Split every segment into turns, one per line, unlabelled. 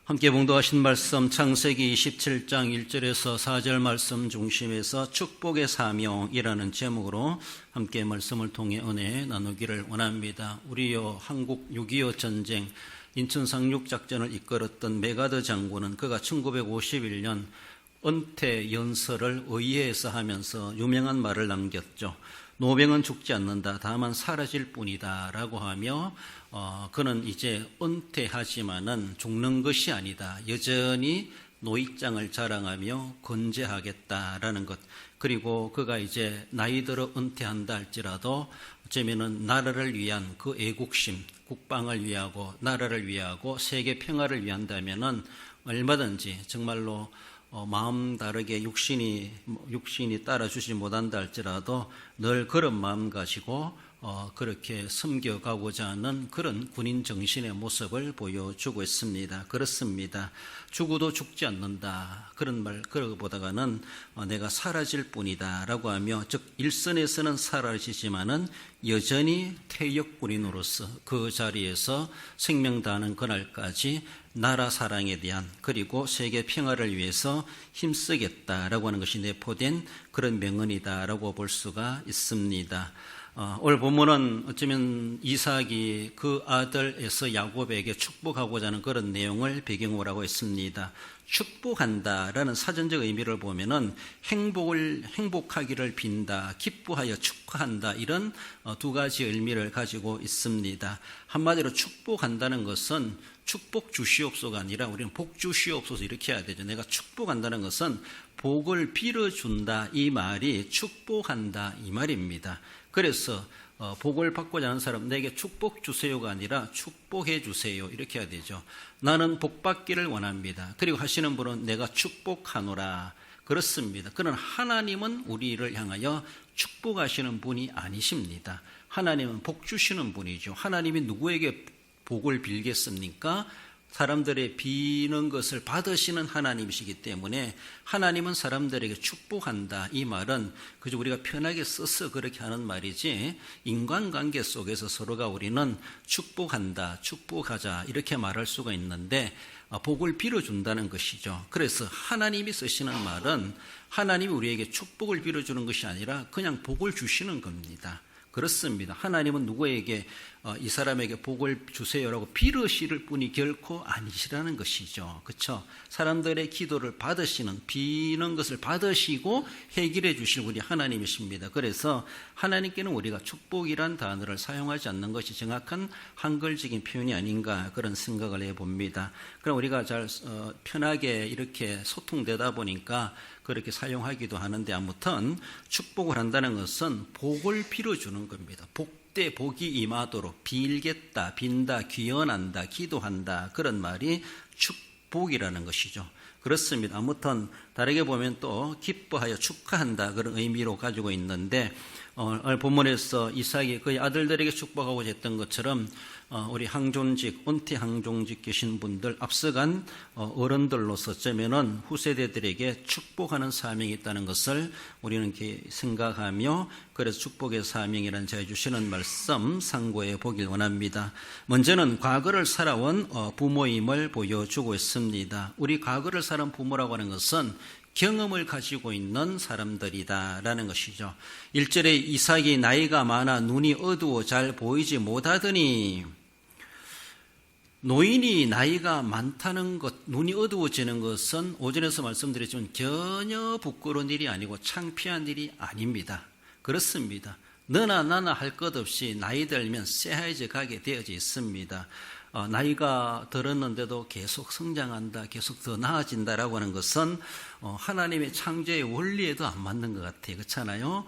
함께 봉독하신 말씀 창세기 27장 1절에서 4절 말씀 중심에서 축복의 사명이라는 제목으로 함께 말씀을 통해 은혜 나누기를 원합니다. 우리요 한국 6.25 전쟁 인천 상륙작전을 이끌었던 메가드 장군은 그가 1951년 은퇴 연설을 의회에서 하면서 유명한 말을 남겼죠. 노병은 죽지 않는다. 다만 사라질 뿐이다. 라고 하며 그는 이제 은퇴하지만은 죽는 것이 아니다. 여전히 노익장을 자랑하며 건재하겠다라는 것. 그리고 그가 이제 나이 들어 은퇴한다 할지라도 어쩌면은 나라를 위한 그 애국심, 국방을 위하고 나라를 위하고 세계 평화를 위한다면은 얼마든지 정말로 마음 다르게 육신이 따라주지 못한다 할지라도 늘 그런 마음 가지고 그렇게 섬겨가고자 하는 그런 군인 정신의 모습을 보여주고 있습니다. 그렇습니다. 죽어도 죽지 않는다. 그런 말, 그러고보다가는 내가 사라질 뿐이다. 라고 하며, 즉, 일선에서는 사라지지만은 여전히 퇴역군인으로서 그 자리에서 생명 다하는 그날까지 나라 사랑에 대한 그리고 세계 평화를 위해서 힘쓰겠다라고 하는 것이 내포된 그런 명언이다라고 볼 수가 있습니다. 오늘 본문은 어쩌면 이삭이 그 아들 에서 야곱에게 축복하고자 하는 그런 내용을 배경으로 하고 있습니다. 축복한다라는 사전적 의미를 보면은 행복하기를 빈다, 기뻐하여 축하한다, 이런 두 가지 의미를 가지고 있습니다. 한마디로 축복한다는 것은 축복 주시옵소가 아니라 우리는 복 주시옵소서 이렇게 해야 되죠. 내가 축복한다는 것은 복을 빌어준다, 이 말이 축복한다 이 말입니다. 그래서 복을 받고자 하는 사람, 내게 축복 주세요가 아니라 축복해 주세요 이렇게 해야 되죠. 나는 복 받기를 원합니다. 그리고 하시는 분은 내가 축복하노라. 그렇습니다. 그러나 하나님은 우리를 향하여 축복하시는 분이 아니십니다. 하나님은 복 주시는 분이죠. 하나님이 누구에게 복을 빌겠습니까? 사람들의 비는 것을 받으시는 하나님이시기 때문에 하나님은 사람들에게 축복한다. 이 말은 그저 우리가 편하게 써서 그렇게 하는 말이지, 인간관계 속에서 서로가 우리는 축복한다, 축복하자 이렇게 말할 수가 있는데 복을 빌어준다는 것이죠. 그래서 하나님이 쓰시는 말은 하나님이 우리에게 축복을 빌어주는 것이 아니라 그냥 복을 주시는 겁니다. 그렇습니다. 하나님은 누구에게 이 사람에게 복을 주세요라고 빌으실 분이 결코 아니시라는 것이죠. 그렇죠? 사람들의 기도를 받으시는, 비는 것을 받으시고 해결해 주실 분이 하나님이십니다. 그래서 하나님께는 우리가 축복이란 단어를 사용하지 않는 것이 정확한 한글적인 표현이 아닌가 그런 생각을 해봅니다. 그럼 우리가 잘 편하게 이렇게 소통되다 보니까 그렇게 사용하기도 하는데, 아무튼 축복을 한다는 것은 복을 빌어주는 겁니다. 복대 복이 임하도록 빌겠다, 빈다, 귀원한다, 기도한다, 그런 말이 축복이라는 것이죠. 그렇습니다. 아무튼 다르게 보면 또 기뻐하여 축하한다 그런 의미로 가지고 있는데, 오늘 본문에서 이삭이 그의 아들들에게 축복하고자 했던 것처럼 우리 항존직, 은퇴 항존직 계신 분들, 앞서간 어른들로서 어쩌면은 후세대들에게 축복하는 사명이 있다는 것을 우리는 이렇게 생각하며, 그래서 축복의 사명이라는 제가 주시는 말씀 상고해 보길 원합니다. 먼저는 과거를 살아온 부모임을 보여주고 있습니다. 우리 과거를 살아온 부모라고 하는 것은 경험을 가지고 있는 사람들이다라는 것이죠. 1절에 이삭이 나이가 많아 눈이 어두워 잘 보이지 못하더니, 노인이 나이가 많다는 것, 눈이 어두워지는 것은 오전에서 말씀드렸지만 전혀 부끄러운 일이 아니고 창피한 일이 아닙니다. 그렇습니다. 너나 나나 할 것 없이 나이 들면 새하얘져 가게 되어져 있습니다. 나이가 들었는데도 계속 성장한다, 계속 더 나아진다라고 하는 것은 하나님의 창조의 원리에도 안 맞는 것 같아요. 그렇잖아요?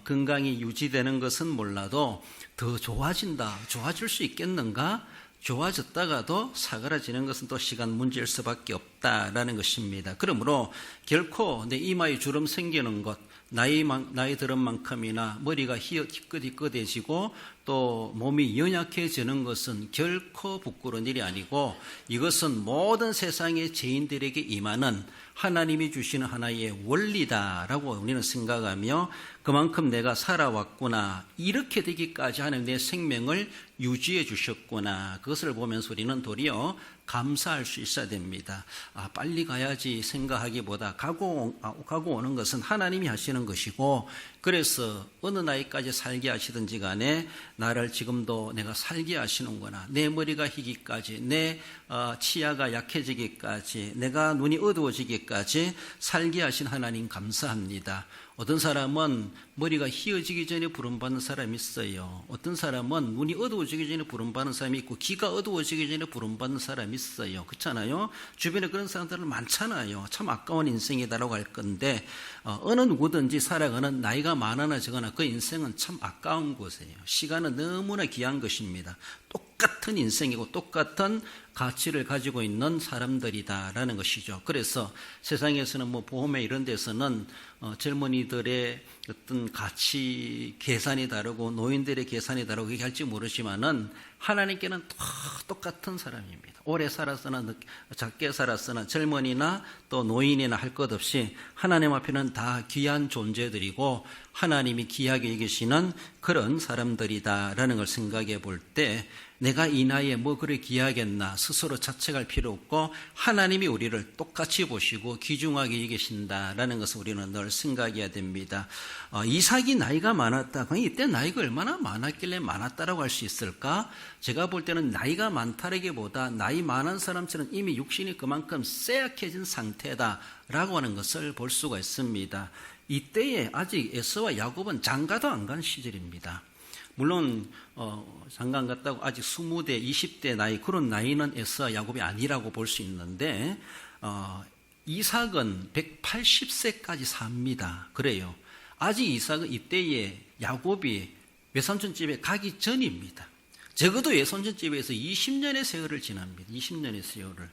건강이 유지되는 것은 몰라도 더 좋아진다, 좋아질 수 있겠는가? 좋아졌다가도 사그라지는 것은 또 시간 문제일 수밖에 없다라는 것입니다. 그러므로 결코 내 이마에 주름 생기는 것, 나이 들은 만큼이나 머리가 희끗희끗해지고 또 몸이 연약해지는 것은 결코 부끄러운 일이 아니고 이것은 모든 세상의 죄인들에게 임하는 하나님이 주시는 하나의 원리다라고 우리는 생각하며 그만큼 내가 살아왔구나, 이렇게 되기까지 하는 내 생명을 유지해 주셨구나, 그것을 보면서 우리는 도리어 감사할 수 있어야 됩니다. 빨리 가야지 생각하기보다 가고 오는 것은 하나님이 하시는 것이고, 그래서 어느 나이까지 살게 하시든지 간에 나를 지금도 내가 살게 하시는구나, 내 머리가 희기까지, 내 치아가 약해지기까지, 내가 눈이 어두워지기까지 살게 하신 하나님 감사합니다. 어떤 사람은 머리가 희어지기 전에 부름받는 사람이 있어요. 어떤 사람은 눈이 어두워지기 전에 부름받는 사람이 있고 귀가 어두워지기 전에 부름받는 사람이 있어요. 그렇잖아요. 주변에 그런 사람들은 많잖아요. 참 아까운 인생이다라고 할 건데 어느 누구든지 살아가는 나이가 많으나 적으나 그 인생은 참 아까운 것이에요. 시간은 너무나 귀한 것입니다. 똑같은 인생이고 똑같은 가치를 가지고 있는 사람들이다라는 것이죠. 그래서 세상에서는 뭐 보험에 이런 데서는 젊은이들의 어떤 가치 계산이 다르고 노인들의 계산이 다르고 그렇게 할지 모르지만은 하나님께는 똑같은 사람입니다. 오래 살았으나 작게 살았으나 젊은이나 또 노인이나 할 것 없이 하나님 앞에는 다 귀한 존재들이고 하나님이 귀하게 여기시는 그런 사람들이다라는 걸 생각해 볼 때 내가 이 나이에 뭐 그래 귀하겠나 스스로 자책할 필요 없고 하나님이 우리를 똑같이 보시고 귀중하게 여기신다라는 것을 우리는 늘 생각해야 됩니다. 이삭이 나이가 많았다. 이때 나이가 얼마나 많았길래 많았다라고 할 수 있을까? 제가 볼 때는 나이가 많다라기보다 나이 많은 사람처럼 이미 육신이 그만큼 쇠약해진 상태다라고 하는 것을 볼 수가 있습니다. 이때에 아직 에서와 야곱은 장가도 안 간 시절입니다. 물론 장가 갔다고 아직 20대, 20대 나이, 그런 나이는 에서와 야곱이 아니라고 볼 수 있는데 이삭은 180세까지 삽니다. 그래요. 아직 이삭은 이때에 야곱이 외삼촌 집에 가기 전입니다. 적어도 외삼촌 집에서 20년의 세월을 지납니다. 20년의 세월을.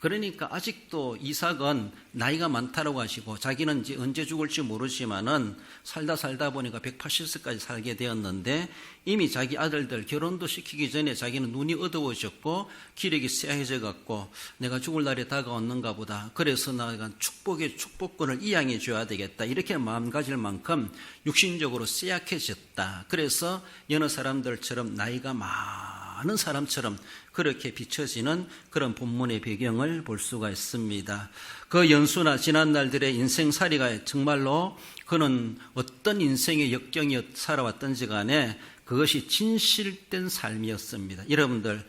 그러니까 아직도 이삭은 나이가 많다라고 하시고 자기는 이제 언제 죽을지 모르지만은 살다 보니까 180세까지 살게 되었는데 이미 자기 아들들 결혼도 시키기 전에 자기는 눈이 어두워졌고 기력이 쇠해져 갖고 내가 죽을 날이 다가왔는가 보다. 그래서 내가 축복권을 이양해 줘야 되겠다. 이렇게 마음 가질 만큼 육신적으로 쇠약해졌다. 그래서 여느 사람들처럼 나이가 많은 사람처럼 그렇게 비춰지는 그런 본문의 배경을 볼 수가 있습니다. 그 연수나 지난 날들의 인생살이가 정말로 그는 어떤 인생의 역경이 살아왔던지 간에 그것이 진실된 삶이었습니다. 여러분들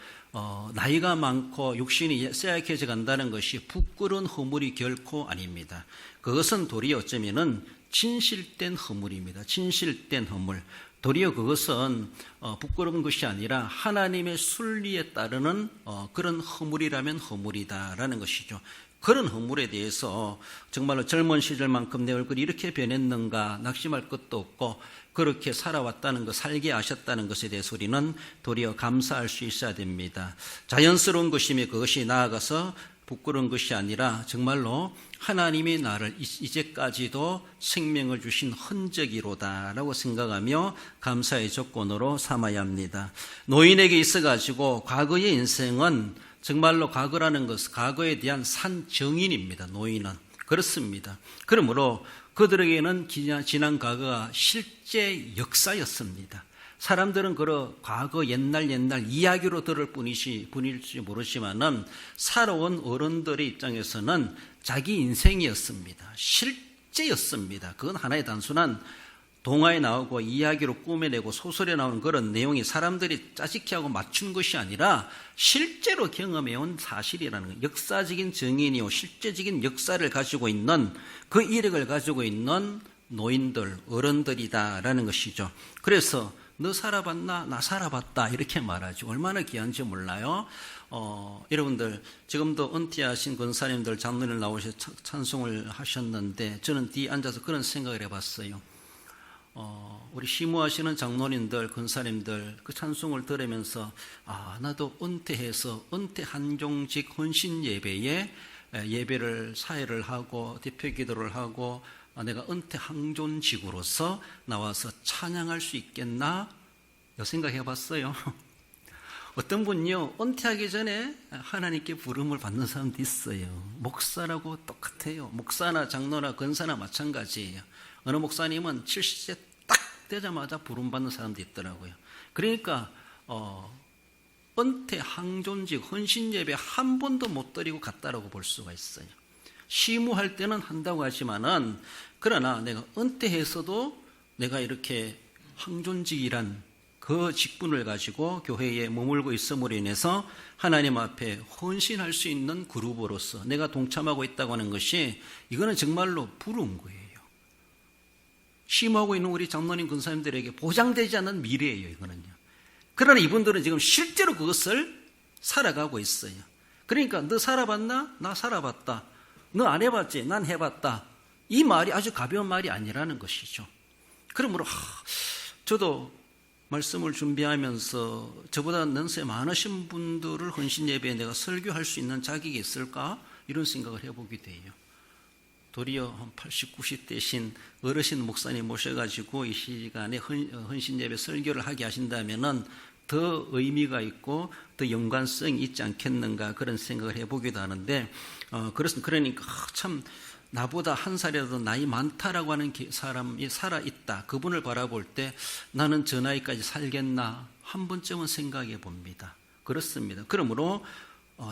나이가 많고 육신이 쇠약해져 간다는 것이 부끄러운 허물이 결코 아닙니다. 그것은 도리어 어쩌면은 진실된 허물입니다. 진실된 허물. 도리어 그것은 부끄러운 것이 아니라 하나님의 순리에 따르는 그런 허물이라면 허물이다라는 것이죠. 그런 허물에 대해서 정말로 젊은 시절만큼 내 얼굴이 이렇게 변했는가 낙심할 것도 없고 그렇게 살아왔다는 것, 살게 하셨다는 것에 대해서 우리는 도리어 감사할 수 있어야 됩니다. 자연스러운 것이며 그것이 나아가서 부끄러운 것이 아니라 정말로 하나님이 나를 이제까지도 생명을 주신 흔적이로다라고 생각하며 감사의 조건으로 삼아야 합니다. 노인에게 있어가지고 과거의 인생은 정말로 과거라는 것은 과거에 대한 산정인입니다. 노인은. 그렇습니다. 그러므로 그들에게는 지난 과거가 실제 역사였습니다. 사람들은 그런 과거 옛날 이야기로 들을 뿐일지 모르지만은 살아온 어른들의 입장에서는 자기 인생이었습니다. 실제였습니다. 그건 하나의 단순한 동화에 나오고 이야기로 꾸며내고 소설에 나오는 그런 내용이 사람들이 짜집기하고 맞춘 것이 아니라 실제로 경험해온 사실이라는 거예요. 역사적인 증인이요 실제적인 역사를 가지고 있는 그 이력을 가지고 있는 노인들, 어른들이다라는 것이죠. 그래서 너 살아봤나? 나 살아봤다. 이렇게 말하죠. 얼마나 귀한지 몰라요. 여러분들 지금도 은퇴하신 권사님들 장로님 나오셔서 찬송을 하셨는데 저는 뒤에 앉아서 그런 생각을 해봤어요. 우리 시무하시는 장로님들, 권사님들 그 찬송을 들으면서 나도 은퇴해서 은퇴 한종직 헌신 예배에 예배를 사회를 하고 대표 기도를 하고 내가 은퇴 항존직으로서 나와서 찬양할 수 있겠나? 생각해 봤어요. 어떤 분요, 은퇴하기 전에 하나님께 부름을 받는 사람도 있어요. 목사라고 똑같아요. 목사나 장로나 권사나 마찬가지예요. 어느 목사님은 70세 딱 되자마자 부름받는 사람도 있더라고요. 그러니까 은퇴 항존직 헌신예배 한 번도 못 드리고 갔다라고 볼 수가 있어요. 시무할 때는 한다고 하지만은, 그러나 내가 은퇴해서도 내가 이렇게 항존직이란 그 직분을 가지고 교회에 머물고 있음으로 인해서 하나님 앞에 헌신할 수 있는 그룹으로서 내가 동참하고 있다고 하는 것이, 이거는 정말로 부러운 거예요. 심하고 있는 우리 장로님 권사님들에게 보장되지 않는 미래예요, 이거는요. 그러나 이분들은 지금 실제로 그것을 살아가고 있어요. 그러니까 너 살아봤나? 나 살아봤다. 너 안 해봤지? 난 해봤다. 이 말이 아주 가벼운 말이 아니라는 것이죠. 그러므로 저도 말씀을 준비하면서 저보다 연세 많으신 분들을 헌신 예배에 내가 설교할 수 있는 자격이 있을까? 이런 생각을 해보게 돼요. 도리어 한 80, 90대신 어르신 목사님 모셔가지고 이 시간에 헌신 예배 설교를 하게 하신다면은 더 의미가 있고 더 연관성이 있지 않겠는가, 그런 생각을 해보기도 하는데, 그러니까 참 나보다 한 살이라도 나이 많다라고 하는 사람이 살아있다, 그분을 바라볼 때 나는 저 나이까지 살겠나 한 번쯤은 생각해 봅니다. 그렇습니다. 그러므로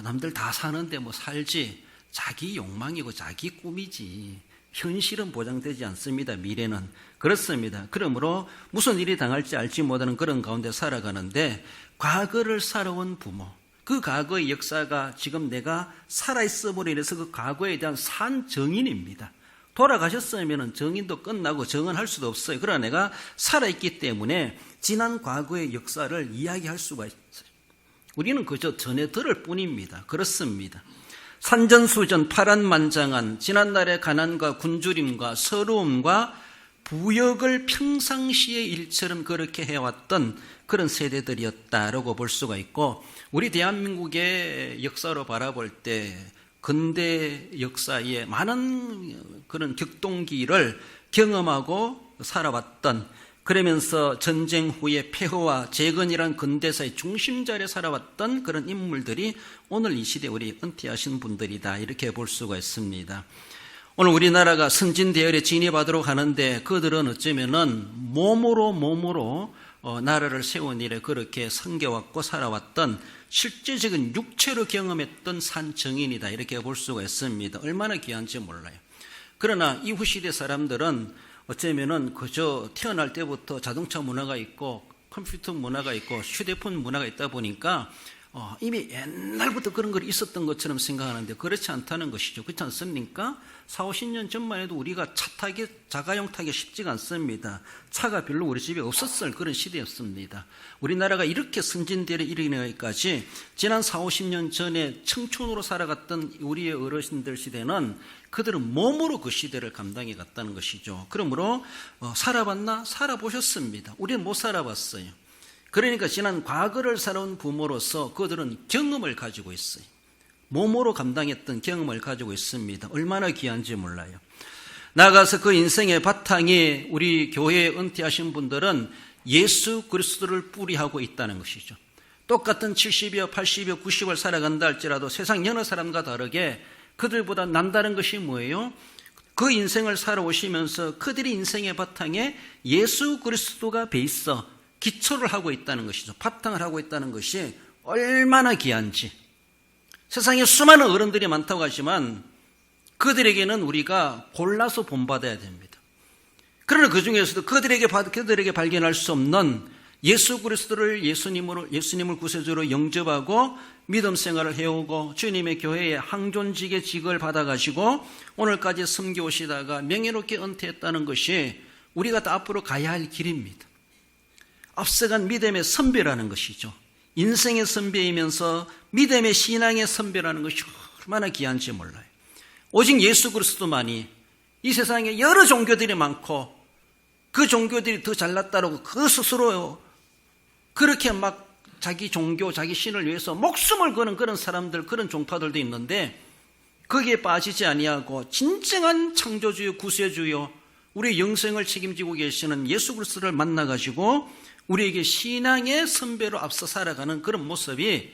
남들 다 사는데 뭐 살지, 자기 욕망이고 자기 꿈이지 현실은 보장되지 않습니다. 미래는. 그렇습니다. 그러므로 무슨 일이 당할지 알지 못하는 그런 가운데 살아가는데, 과거를 살아온 부모, 그 과거의 역사가 지금 내가 살아있음으로 인해서 그 과거에 대한 산 정인입니다. 돌아가셨으면 정인도 끝나고 정언할 수도 없어요. 그러나 내가 살아있기 때문에 지난 과거의 역사를 이야기할 수가 있어요. 우리는 그저 전해 들을 뿐입니다. 그렇습니다. 산전수전 파란만장한 지난날의 가난과 굶주림과 서러움과 부역을 평상시의 일처럼 그렇게 해왔던 그런 세대들이었다라고 볼 수가 있고, 우리 대한민국의 역사로 바라볼 때 근대 역사에 많은 그런 격동기를 경험하고 살아왔던, 그러면서 전쟁 후에 폐허와 재건이란 근대사의 중심 자리에 살아왔던 그런 인물들이 오늘 이 시대에 우리 은퇴하신 분들이다, 이렇게 볼 수가 있습니다. 오늘 우리나라가 선진 대열에 진입하도록 하는데, 그들은 어쩌면은 몸으로 나라를 세운 일에 그렇게 섬겨왔고 살아왔던 실제적인 육체로 경험했던 산 정인이다, 이렇게 볼 수가 있습니다. 얼마나 귀한지 몰라요. 그러나 이후 시대 사람들은 어쩌면은 그저 태어날 때부터 자동차 문화가 있고 컴퓨터 문화가 있고 휴대폰 문화가 있다 보니까 이미 옛날부터 그런 걸 있었던 것처럼 생각하는데, 그렇지 않다는 것이죠. 그렇지 않습니까? 40, 50년 전만 해도 우리가 차 타기, 자가용 타기 쉽지가 않습니다. 차가 별로 우리 집에 없었을 그런 시대였습니다. 우리나라가 이렇게 선진대에 이르기까지 지난 40, 50년 전에 청춘으로 살아갔던 우리의 어르신들 시대는 그들은 몸으로 그 시대를 감당해 갔다는 것이죠. 그러므로 살아봤나? 살아보셨습니다. 우리는 못 살아봤어요. 그러니까 지난 과거를 살아온 부모로서 그들은 경험을 가지고 있어요. 몸으로 감당했던 경험을 가지고 있습니다. 얼마나 귀한지 몰라요. 나아가서 그 인생의 바탕에 우리 교회에 은퇴하신 분들은 예수 그리스도를 뿌리하고 있다는 것이죠. 똑같은 70여 80여 90을 살아간다 할지라도 세상 여느 사람과 다르게 그들보다 남다른 것이 뭐예요? 그 인생을 살아오시면서 그들의 인생의 바탕에 예수 그리스도가 베이스, 기초를 하고 있다는 것이죠. 바탕을 하고 있다는 것이 얼마나 귀한지. 세상에 수많은 어른들이 많다고 하지만 그들에게는 우리가 골라서 본받아야 됩니다. 그러나 그 중에서도 그들에게 발견할 수 없는 예수 그리스도를 예수님을 구세주로 영접하고 믿음 생활을 해오고 주님의 교회에 항존직의 직을 받아가시고 오늘까지 섬겨오시다가 명예롭게 은퇴했다는 것이 우리가 다 앞으로 가야 할 길입니다. 앞서간 믿음의 선배라는 것이죠. 인생의 선배이면서 믿음의 신앙의 선배라는 것이 얼마나 귀한지 몰라요. 오직 예수 그리스도만이, 이 세상에 여러 종교들이 많고 그 종교들이 더 잘났다라고 그 스스로 그렇게 막 자기 종교, 자기 신을 위해서 목숨을 거는 그런 사람들, 그런 종파들도 있는데, 거기에 빠지지 아니하고 진정한 창조주요 구세주요 우리의 영생을 책임지고 계시는 예수 그리스도를 만나가지고 우리에게 신앙의 선배로 앞서 살아가는 그런 모습이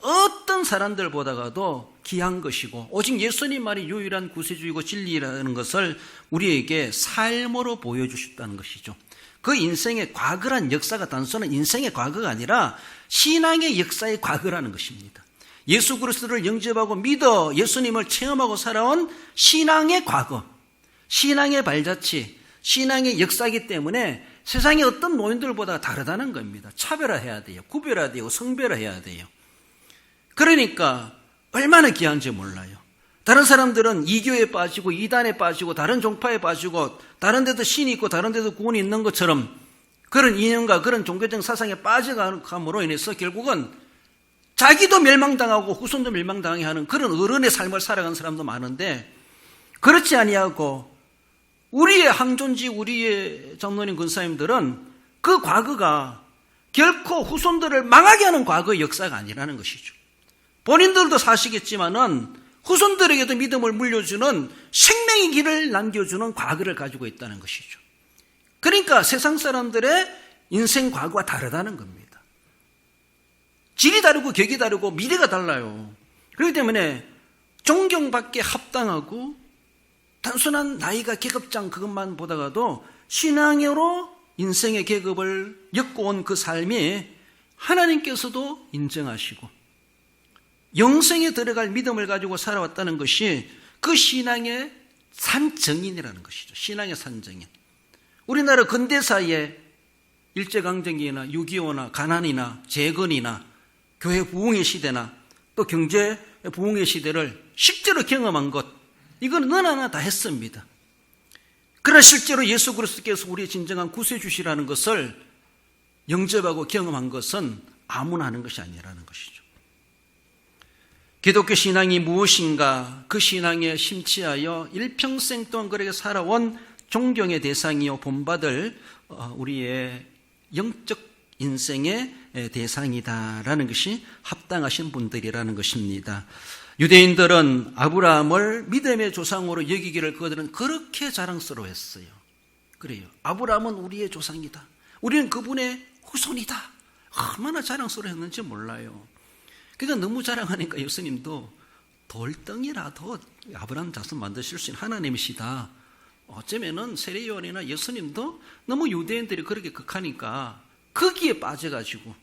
어떤 사람들보다도 귀한 것이고 오직 예수님만이 유일한 구세주이고 진리라는 것을 우리에게 삶으로 보여주셨다는 것이죠. 그 인생의 과거란 역사가 단순한 인생의 과거가 아니라 신앙의 역사의 과거라는 것입니다. 예수 그리스도를 영접하고 믿어 예수님을 체험하고 살아온 신앙의 과거, 신앙의 발자취, 신앙의 역사이기 때문에 세상의 어떤 노인들보다 다르다는 겁니다. 차별화해야 돼요. 구별해야 돼요. 성별화해야 돼요. 그러니까 얼마나 귀한지 몰라요. 다른 사람들은 이교에 빠지고 이단에 빠지고 다른 종파에 빠지고 다른 데도 신이 있고 다른 데도 구원이 있는 것처럼 그런 이념과 그런 종교적 사상에 빠져감으로 인해서 결국은 자기도 멸망당하고 후손도 멸망당하게 하는 그런 어른의 삶을 살아가는 사람도 많은데 그렇지 아니하고 우리의 항존지 우리의 장로님 권사님들은 그 과거가 결코 후손들을 망하게 하는 과거의 역사가 아니라는 것이죠. 본인들도 사시겠지만은 후손들에게도 믿음을 물려주는 생명의 길을 남겨주는 과거를 가지고 있다는 것이죠. 그러니까 세상 사람들의 인생 과거와 다르다는 겁니다. 질이 다르고 격이 다르고 미래가 달라요. 그렇기 때문에 존경받기에 합당하고 단순한 나이가 계급장 그것만 보다가도 신앙으로 인생의 계급을 엮어온 그 삶이 하나님께서도 인정하시고 영생에 들어갈 믿음을 가지고 살아왔다는 것이 그 신앙의 산증인이라는 것이죠. 신앙의 산증인. 우리나라 근대사에 일제강점기나 6.25나 가난이나 재건이나 교회 부흥의 시대나 또 경제 부흥의 시대를 실제로 경험한 것, 이건 너나 하나 다 했습니다. 그러나 실제로 예수 그리스도께서 우리의 진정한 구세주시라는 것을 영접하고 경험한 것은 아무나 하는 것이 아니라는 것이죠. 기독교 신앙이 무엇인가, 그 신앙에 심취하여 일평생 동안 그렇게 살아온 존경의 대상이요 본받을 우리의 영적 인생의 대상이다라는 것이 합당하신 분들이라는 것입니다. 유대인들은 아브라함을 믿음의 조상으로 여기기를 그들은 그렇게 자랑스러워했어요. 그래요. 아브라함은 우리의 조상이다. 우리는 그분의 후손이다. 얼마나 자랑스러워했는지 몰라요. 그러니까 너무 자랑하니까 예수님도 돌덩이라도 아브라함 자손 만드실 수 있는 하나님이시다. 어쩌면은 세례요한이나 예수님도 너무 유대인들이 그렇게 극하니까 거기에 빠져가지고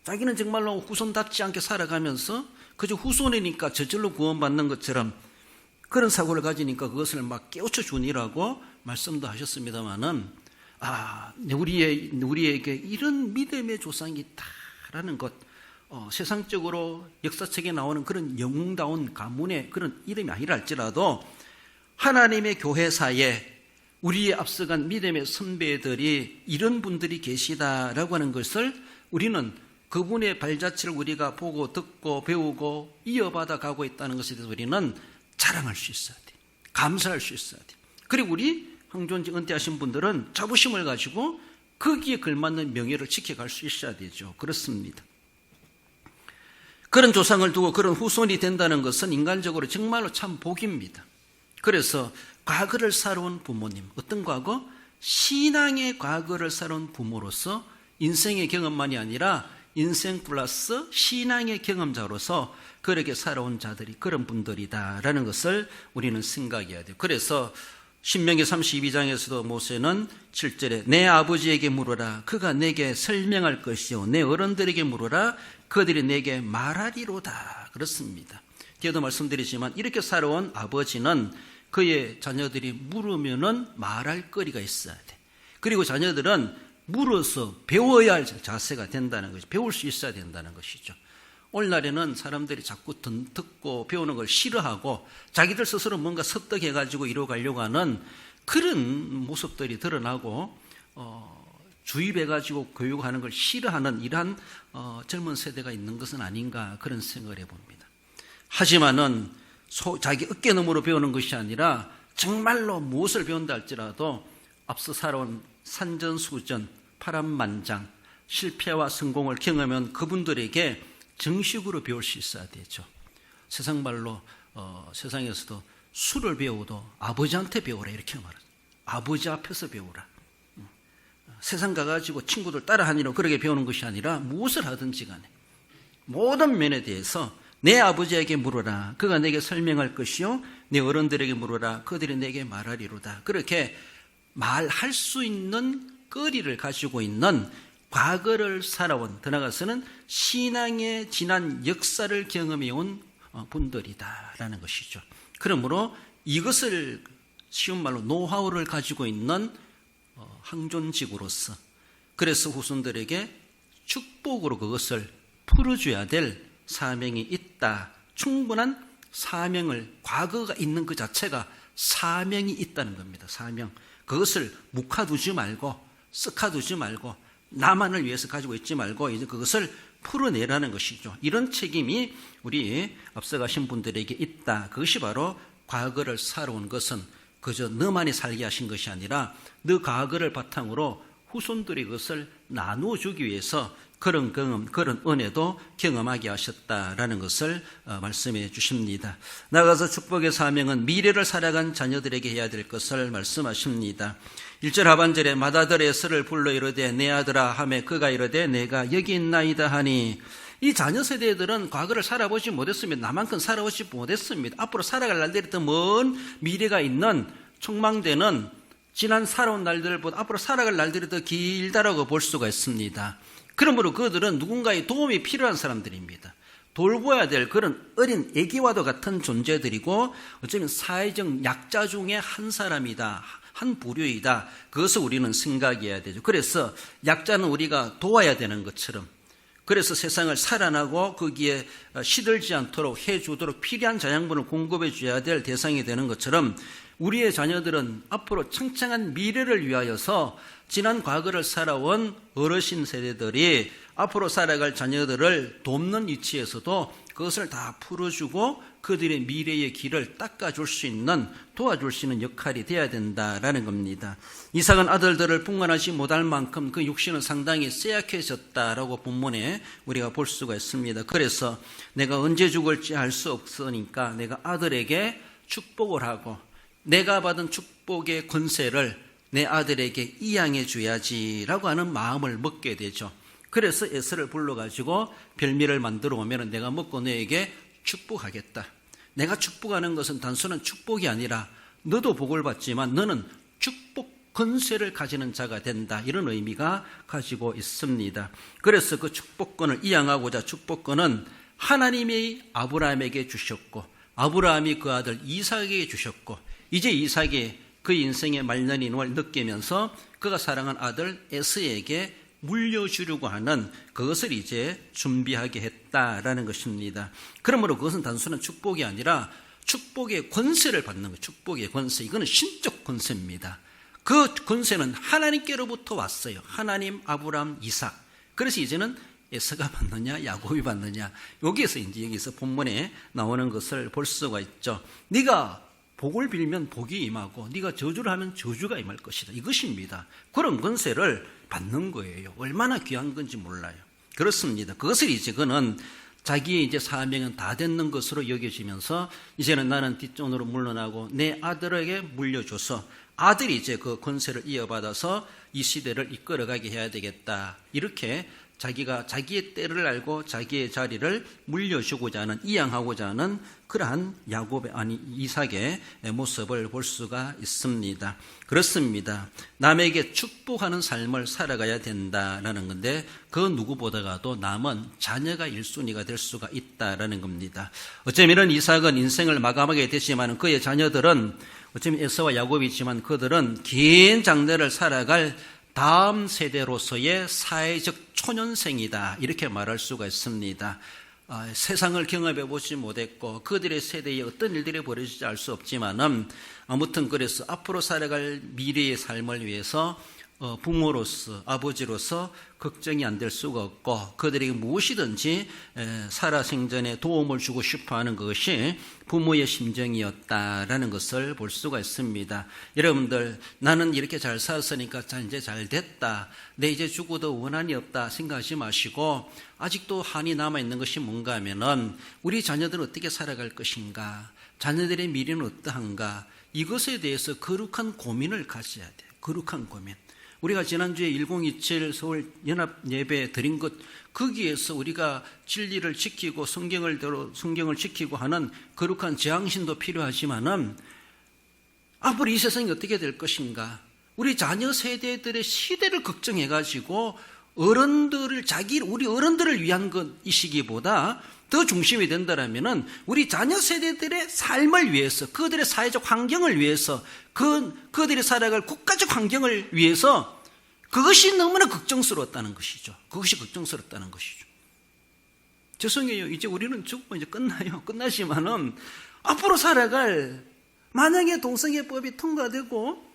자기는 정말로 후손답지 않게 살아가면서 그저 후손이니까 저절로 구원받는 것처럼 그런 사고를 가지니까 그것을 막 깨우쳐 주니라고 말씀도 하셨습니다만은 우리에게 이런 믿음의 조상이 있다라는 것, 세상적으로 역사책에 나오는 그런 영웅다운 가문의 그런 이름이 아니라 할지라도 하나님의 교회사에 우리의 앞서간 믿음의 선배들이 이런 분들이 계시다라고 하는 것을 우리는 그분의 발자취를 우리가 보고 듣고 배우고 이어받아 가고 있다는 것에 대해서 우리는 자랑할 수 있어야 돼. 감사할 수 있어야 돼. 그리고 우리 항존지 은퇴하신 분들은 자부심을 가지고 거기에 걸맞는 명예를 지켜갈 수 있어야 되죠. 그렇습니다. 그런 조상을 두고 그런 후손이 된다는 것은 인간적으로 정말로 참 복입니다. 그래서 과거를 살아온 부모님, 어떤 과거? 신앙의 과거를 살아온 부모로서 인생의 경험만이 아니라 인생 플러스 신앙의 경험자로서 그렇게 살아온 자들이 그런 분들이다라는 것을 우리는 생각해야 돼요. 그래서 신명기 32장에서도 모세는 7절에 내 아버지에게 물어라 그가 내게 설명할 것이요 내 어른들에게 물어라 그들이 내게 말하리로다 그렇습니다. 뒤에도 말씀드리지만 이렇게 살아온 아버지는 그의 자녀들이 물으면은 말할 거리가 있어야 돼. 그리고 자녀들은 물어서 배워야 할 자세가 된다는 것이, 배울 수 있어야 된다는 것이죠. 오늘날에는 사람들이 자꾸 듣고 배우는 걸 싫어하고 자기들 스스로 뭔가 습득해가지고 이뤄가려고 하는 그런 모습들이 드러나고 주입해가지고 교육하는 걸 싫어하는 이러한 젊은 세대가 있는 것은 아닌가 그런 생각을 해봅니다. 하지만은 자기 어깨너머로 배우는 것이 아니라 정말로 무엇을 배운다 할지라도 앞서 살아온 산전수전, 파란만장, 실패와 성공을 경험한 그분들에게 정식으로 배울 수 있어야 되죠. 세상 말로 세상에서도 술을 배워도 아버지한테 배우라 이렇게 말하죠. 아버지 앞에서 배우라. 세상 가가지고 친구들 따라하니라 그렇게 배우는 것이 아니라 무엇을 하든지 간에 모든 면에 대해서 내 아버지에게 물어라. 그가 내게 설명할 것이요 내 어른들에게 물어라. 그들이 내게 말하리로다. 그렇게 말할 수 있는 거리를 가지고 있는 과거를 살아온, 더 나아가서는 신앙의 지난 역사를 경험해온 분들이다라는 것이죠. 그러므로 이것을 쉬운 말로 노하우를 가지고 있는 항존직으로서 그래서 후손들에게 축복으로 그것을 풀어줘야 될 사명이 있다. 충분한 사명을, 과거가 있는 그 자체가 사명이 있다는 겁니다. 사명. 그것을 묵혀두지 말고 쓱하두지 말고 나만을 위해서 가지고 있지 말고 이제 그것을 풀어내라는 것이죠. 이런 책임이 우리 앞서가신 분들에게 있다. 그것이 바로 과거를 살아온 것은 그저 너만이 살게 하신 것이 아니라 너 과거를 바탕으로 후손들이 그것을 나누어 주기 위해서 그런 경험, 그런 은혜도 경험하게 하셨다라는 것을 말씀해 주십니다. 나아가서 축복의 사명은 미래를 살아간 자녀들에게 해야 될 것을 말씀하십니다. 1절 하반절에 맏아들의 에서를 불러 이르되 내 아들아 하매 그가 이르되 내가 여기 있나이다 하니 이 자녀 세대들은 과거를 살아보지 못했습니다. 나만큼 살아보지 못했습니다. 앞으로 살아갈 날들이 더 먼 미래가 있는 촉망되는 지난 살아온 날들보다 앞으로 살아갈 날들이 더 길다라고 볼 수가 있습니다. 그러므로 그들은 누군가의 도움이 필요한 사람들입니다. 돌보아야 될 그런 어린 애기와도 같은 존재들이고 어쩌면 사회적 약자 중에 한 사람이다. 한 부류이다. 그것을 우리는 생각해야 되죠. 그래서 약자는 우리가 도와야 되는 것처럼 그래서 세상을 살아나고 거기에 시들지 않도록 해주도록 필요한 자양분을 공급해 줘야 될 대상이 되는 것처럼 우리의 자녀들은 앞으로 창창한 미래를 위하여서 지난 과거를 살아온 어르신 세대들이 앞으로 살아갈 자녀들을 돕는 위치에서도 그것을 다 풀어주고 그들의 미래의 길을 닦아줄 수 있는, 도와줄 수 있는 역할이 되어야 된다라는 겁니다. 이삭은 아들들을 풍만하지 못할 만큼 그 육신은 상당히 쇠약해졌다라고 본문에 우리가 볼 수가 있습니다. 그래서 내가 언제 죽을지 알 수 없으니까 내가 아들에게 축복을 하고 내가 받은 축복의 권세를 내 아들에게 이양해 줘야지라고 하는 마음을 먹게 되죠. 그래서 에서를 불러가지고 별미를 만들어 오면 내가 먹고 너에게 축복하겠다. 내가 축복하는 것은 단순한 축복이 아니라 너도 복을 받지만 너는 축복 권세를 가지는 자가 된다. 이런 의미가 가지고 있습니다. 그래서 그 축복권을 이양하고자 축복권은 하나님이 아브라함에게 주셨고 아브라함이 그 아들 이삭에게 주셨고 이제 이삭이 그 인생의 말년인을 느끼면서 그가 사랑한 아들 에서에게 물려주려고 하는 그것을 이제 준비하게 했다라는 것입니다. 그러므로 그것은 단순한 축복이 아니라 축복의 권세를 받는 것, 축복의 권세. 이거는 신적 권세입니다. 그 권세는 하나님께로부터 왔어요. 하나님, 아브라함, 이삭. 그래서 이제는 에서가 받느냐, 야곱이 받느냐. 여기서 본문에 나오는 것을 볼 수가 있죠. 네가 복을 빌면 복이 임하고 네가 저주를 하면 저주가 임할 것이다. 이것입니다. 그런 권세를 받는 거예요. 얼마나 귀한 건지 몰라요. 그렇습니다. 그것을 이제 그는 자기의 이제 사명은 다 됐는 것으로 여겨지면서 이제는 나는 뒷전으로 물러나고 내 아들에게 물려줘서 아들이 이제 그 권세를 이어받아서 이 시대를 이끌어가게 해야 되겠다. 이렇게 자기가 자기의 때를 알고 자기의 자리를 물려주고자 하는, 이양하고자 하는 그러한 이삭의 모습을 볼 수가 있습니다. 그렇습니다. 남에게 축복하는 삶을 살아가야 된다라는 건데 그 누구보다가도 남은 자녀가 1순위가 될 수가 있다라는 겁니다. 어쩌면 이삭은 인생을 마감하게 되지만 그의 자녀들은 어쩌면 에서와 야곱이지만 그들은 긴 장래를 살아갈 다음 세대로서의 사회적 초년생이다. 이렇게 말할 수가 있습니다. 세상을 경험해 보지 못했고 그들의 세대에 어떤 일들이 벌어질지 알 수 없지만은 아무튼 그래서 앞으로 살아갈 미래의 삶을 위해서 부모로서 아버지로서 걱정이 안 될 수가 없고 그들에게 무엇이든지 살아생전에 도움을 주고 싶어하는 것이 부모의 심정이었다라는 것을 볼 수가 있습니다. 여러분들 나는 이렇게 잘 살았으니까 이제 잘 됐다. 내 이제 죽어도 원한이 없다 생각하지 마시고 아직도 한이 남아있는 것이 뭔가 하면은 우리 자녀들은 어떻게 살아갈 것인가, 자녀들의 미래는 어떠한가, 이것에 대해서 거룩한 고민을 가져야 돼요. 거룩한 고민. 우리가 지난주에 1027 서울 연합 예배 드린 것, 거기에서 우리가 진리를 지키고 성경을 지키고 하는 거룩한 제왕신도 필요하지만은 앞으로 이 세상이 어떻게 될 것인가, 우리 자녀 세대들의 시대를 걱정해가지고 우리 어른들을 위한 것이시기보다 더 중심이 된다라면은 우리 자녀 세대들의 삶을 위해서, 그들의 사회적 환경을 위해서, 그들이 살아갈 국가적 환경을 위해서 그것이 너무나 걱정스러웠다는 것이죠. 그것이 걱정스럽다는 것이죠. 죄송해요. 이제 우리는 죽으면 이제 끝나요. 끝나지만은 앞으로 살아갈, 만약에 동성애법이 통과되고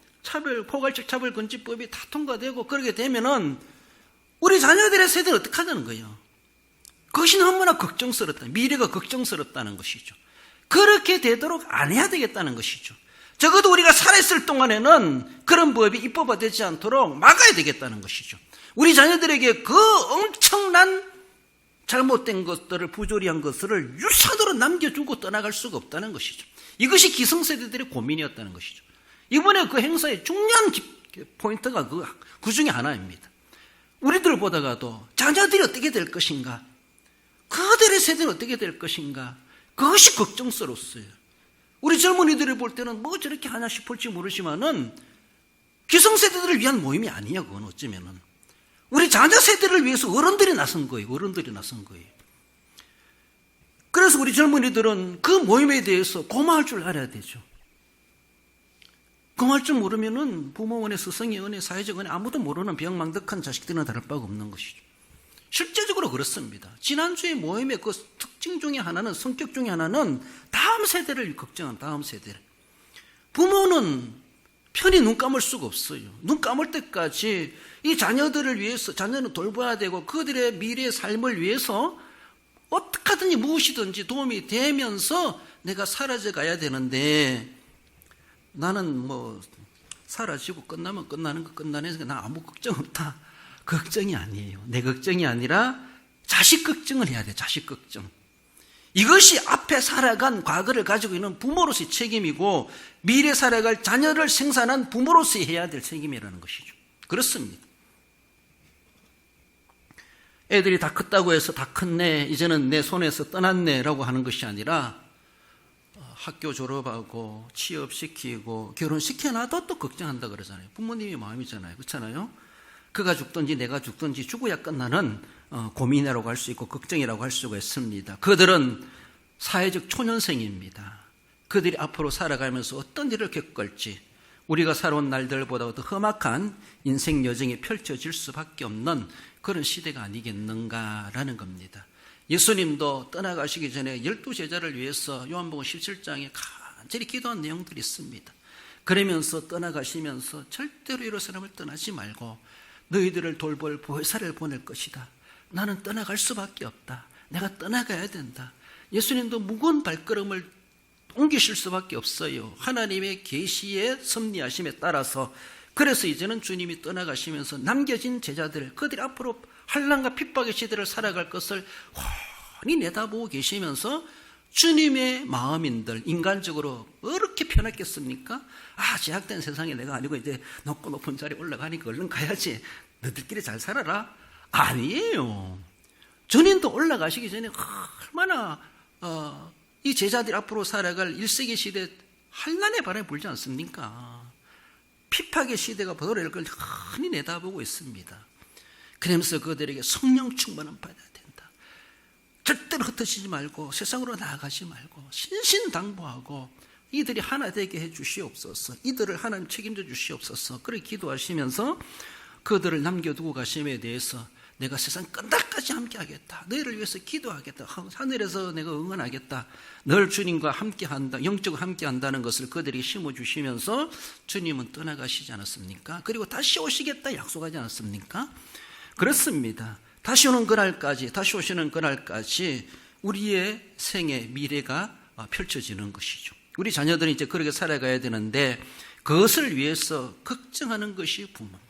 포괄적 차별금지법이 다 통과되고 그러게 되면은 우리 자녀들의 세대는 어떻게 하자는 거예요? 그것이 너무나 걱정스럽다. 미래가 걱정스럽다는 것이죠. 그렇게 되도록 안 해야 되겠다는 것이죠. 적어도 우리가 살아있을 동안에는 그런 법이 입법화되지 않도록 막아야 되겠다는 것이죠. 우리 자녀들에게 그 엄청난 잘못된 것들을, 부조리한 것들을 유산으로 남겨주고 떠나갈 수가 없다는 것이죠. 이것이 기성세대들의 고민이었다는 것이죠. 이번에 그 행사의 중요한 포인트가 그 중에 하나입니다. 우리들 보다가도 자녀들이 어떻게 될 것인가, 그들의 세대는 어떻게 될 것인가, 그것이 걱정스러웠어요. 우리 젊은이들을 볼 때는 뭐 저렇게 하냐 싶을지 모르지만은 기성세대들을 위한 모임이 아니야. 그건 어쩌면은 우리 자녀 세대를 위해서 어른들이 나선 거예요. 그래서 우리 젊은이들은 그 모임에 대해서 고마울 줄 알아야 되죠. 고마울 줄 모르면은 부모원의 스승의 은혜, 사회적 은혜, 아무도 모르는 병망덕한 자식들은 다를 바가 없는 것이죠. 실제적으로 그렇습니다. 지난주에 모임의 그 특징 중에 하나는, 성격 중에 하나는 다음 세대를 걱정한, 다음 세대를. 부모는 편히 눈 감을 수가 없어요. 눈 감을 때까지 이 자녀들을 위해서, 자녀는 돌봐야 되고 그들의 미래의 삶을 위해서 어떻게 하든지 무엇이든지 도움이 되면서 내가 사라져 가야 되는데, 나는 뭐 사라지고 끝나면 끝나는 거 끝나니까 나 아무 걱정 없다. 걱정이 아니에요. 내 걱정이 아니라 자식 걱정을 해야 돼. 자식 걱정. 이것이 앞에 살아간 과거를 가지고 있는 부모로서의 책임이고 미래 살아갈 자녀를 생산한 부모로서의 해야 될 책임이라는 것이죠. 그렇습니다. 애들이 다 컸다고 해서 다 컸네, 이제는 내 손에서 떠났네 라고 하는 것이 아니라 학교 졸업하고 취업시키고 결혼시켜놔도 또 걱정한다 그러잖아요. 부모님의 마음이잖아요. 그렇잖아요. 그가 죽든지 내가 죽든지 죽어야 끝나는 고민이라고 할 수 있고 걱정이라고 할 수가 있습니다. 그들은 사회적 초년생입니다. 그들이 앞으로 살아가면서 어떤 일을 겪을지, 우리가 살아온 날들보다 더 험악한 인생 여정이 펼쳐질 수밖에 없는 그런 시대가 아니겠는가라는 겁니다. 예수님도 떠나가시기 전에 12제자를 위해서 요한복음 17장에 간절히 기도한 내용들이 있습니다. 그러면서 떠나가시면서 절대로 예루살렘을 떠나지 말고 너희들을 돌볼 보혜사를 보낼 것이다. 나는 떠나갈 수밖에 없다. 내가 떠나가야 된다. 예수님도 무거운 발걸음을 옮기실 수밖에 없어요. 하나님의 계시의 섭리하심에 따라서. 그래서 이제는 주님이 떠나가시면서 남겨진 제자들, 그들이 앞으로 환난과 핍박의 시대를 살아갈 것을 훤히 내다보고 계시면서 주님의 마음인들, 인간적으로 어떻게 편했겠습니까? 제약된 세상에 내가 아니고 이제 높고 높은 자리에 올라가니까 얼른 가야지. 너들끼리 잘 살아라. 아니에요. 주님도 올라가시기 전에 얼마나 이 제자들이 앞으로 살아갈 1세기 시대 환난의 바람이 불지 않습니까? 핍박의 시대가 벌어질 걸 흔히 내다보고 있습니다. 그러면서 그들에게 성령 충만을 받아야 된다. 절대로 흩어지지 말고 세상으로 나아가지 말고 신신당부하고 이들이 하나 되게 해 주시옵소서. 이들을 하나님 책임져 주시옵소서. 그렇게 기도하시면서 그들을 남겨두고 가심에 대해서 내가 세상 끝날까지 함께하겠다. 너희를 위해서 기도하겠다. 하늘에서 내가 응원하겠다. 늘 주님과 함께한다. 영적으로 함께한다는 것을 그들에게 심어주시면서 주님은 떠나가시지 않았습니까? 그리고 다시 오시겠다 약속하지 않았습니까? 그렇습니다. 다시 오시는 그날까지 우리의 생의 미래가 펼쳐지는 것이죠. 우리 자녀들은 이제 그렇게 살아가야 되는데 그것을 위해서 걱정하는 것이 부모입니다.